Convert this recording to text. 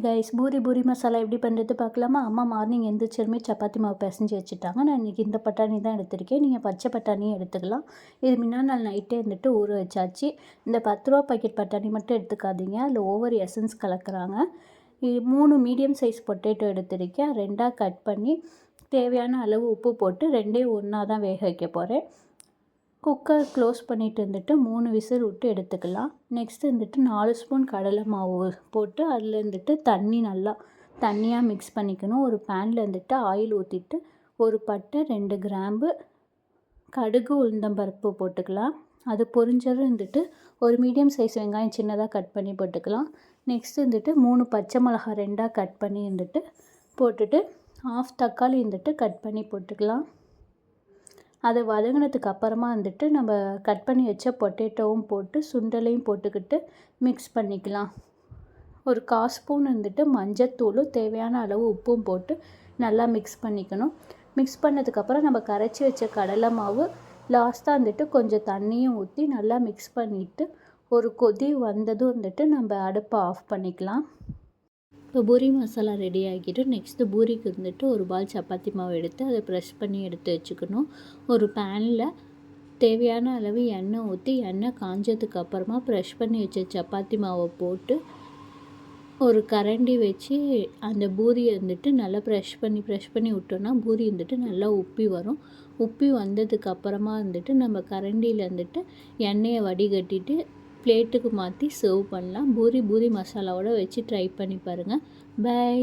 Guys, puri masala எப்படி பண்ணுறது பார்க்கலாமா? அம்மா மார்னிங் எந்திரிச்சதுமே சப்பாத்தி மாவு பிசைஞ்சு வச்சுட்டாங்க. நான் இன்றைக்கி இந்த பட்டாணி தான் எடுத்திருக்கேன். நீங்கள் பச்சை பட்டாணியும் எடுத்துக்கலாம். இது முன்னாடி நாள் நைட்டே இருந்துட்டு ஊற வச்சாச்சு. இந்த 10 ரூபா பாக்கெட் பட்டாணி மட்டும் எடுத்துக்காதீங்க, அதில் ஓவர் எசன்ஸ் கலக்கிறாங்க. இது 3 மீடியம் சைஸ் பொட்டேட்டோ எடுத்திருக்கேன். 2ஆக கட் பண்ணி தேவையான அளவு உப்பு போட்டு 2யும் ஒன்றா தான் வேக வைக்க போகிறேன். குக்கர் க்ளோஸ் பண்ணிவிட்டு இருந்துட்டு 3 விசில் விட்டு எடுத்துக்கலாம். நெக்ஸ்ட்டு இருந்துட்டு 4 ஸ்பூன் கடலை மாவு போட்டு அதில் இருந்துட்டு நல்லா தண்ணியாக மிக்ஸ் பண்ணிக்கணும். ஒரு பேனில் இருந்துட்டு ஆயில் ஊற்றிட்டு ஒரு பட்டை, 2 கிராம்பு, கடுகு, உளுந்தம்பருப்பு போட்டுக்கலாம். அது பொரிஞ்சதும் இருந்துட்டு ஒரு மீடியம் சைஸ் வெங்காயம் சின்னதாக கட் பண்ணி போட்டுக்கலாம். நெக்ஸ்ட் இருந்துட்டு 3 பச்சை மிளகாய் 2ஆக கட் பண்ணி இருந்துட்டு போட்டுட்டு ஆஃப் தக்காளி இருந்துட்டு கட் பண்ணி போட்டுக்கலாம். அதை வதங்கினதுக்கு அப்புறமா வந்துட்டு நம்ம கட் பண்ணி வச்ச பொட்டேட்டோவும் போட்டு சுண்டலையும் போட்டுக்கிட்டு மிக்ஸ் பண்ணிக்கலாம். ஒரு 1/4 ஸ்பூன் வந்துட்டு மஞ்சத்தூளும் தேவையான அளவு உப்பும் போட்டு நல்லா மிக்ஸ் பண்ணிக்கணும். மிக்ஸ் பண்ணதுக்கப்புறம் நம்ம கரைச்சி வச்ச கடலை மாவு லாஸ்ட்டாக வந்துட்டு கொஞ்சம் தண்ணியும் ஊற்றி நல்லா மிக்ஸ் பண்ணிவிட்டு ஒரு கொதி வந்ததும் வந்துட்டு நம்ம அடுப்பை ஆஃப் பண்ணிக்கலாம். இப்போ பூரி மசாலா ரெடி ஆகிட்டு நெக்ஸ்ட்டு பூரிக்கு வந்துட்டு ஒரு பால் சப்பாத்தி மாவு எடுத்து அதை ப்ரெஷ் பண்ணி எடுத்து வச்சுக்கணும். ஒரு பேனில் தேவையான அளவு எண்ணெய் ஊற்றி எண்ணெய் காஞ்சதுக்கு அப்புறமா ப்ரெஷ் பண்ணி வச்ச சப்பாத்தி மாவை போட்டு ஒரு கரண்டி வச்சு அந்த பூரியை வந்துட்டு நல்லா ப்ரெஷ் பண்ணி விட்டோன்னா பூரி வந்துட்டு நல்லா உப்பி வரும். உப்பி வந்ததுக்கு அப்புறமா வந்துட்டு நம்ம கரண்டியில் வந்துட்டு எண்ணெயை வடிகட்டிட்டு பிளேட்டுக்கு மாற்றி சர்வ் பண்ணலாம். பூரி மசாலாவோட வச்சு ட்ரை பண்ணி பாருங்கள். பை.